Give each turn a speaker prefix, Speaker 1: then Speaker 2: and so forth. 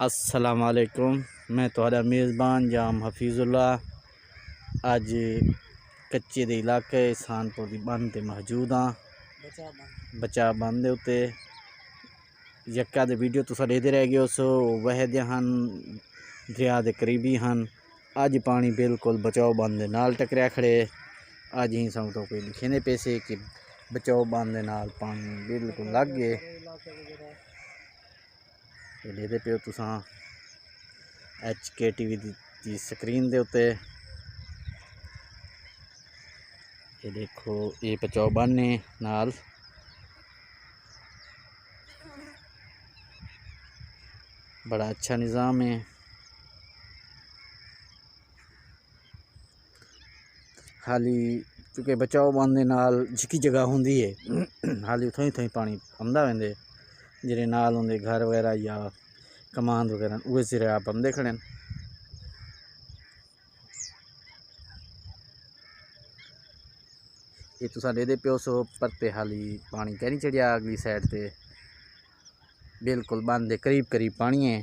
Speaker 1: अस्सलाम वालेकुम। मैं तुहाडा मेज़बान जाम हफीजुल्ला अज कच्चे दे इलाके सानपुर दी बंद ते मौजूद हाँ। बचा बंद उत्ते यक्का दे वीडियो तुसा देते रह गए सो वहदे हन दरिया दे करीबी हन। अज पानी बिल्कुल बचाओ बंद दे नाल टकरिया खड़े। अज ही सब तो कोई लिखे ने पैसे कि बचाओ बंद दे नाल पानी बिल्कुल लग गए। लेते पे तुसा HK TV की स्क्रीन दे उत्ते ये देखो ये बचाओ बंद नाल बड़ा अच्छा निज़ाम है। हाली चूँकि बचाओ बंद दे नाल जिकी जगह होंदी है हाली उथों ही पानी आंदा वेंदे जेरे नाल होंदे घर वगैरह या कमांद वगैरह उहे सिरे आप बंदे खड़े न। ये तुसा दे पियो सो परते हाली पानी कह नहीं चढ़िया अगली साइड ते बिल्कुल बंद दे करीब पानी है।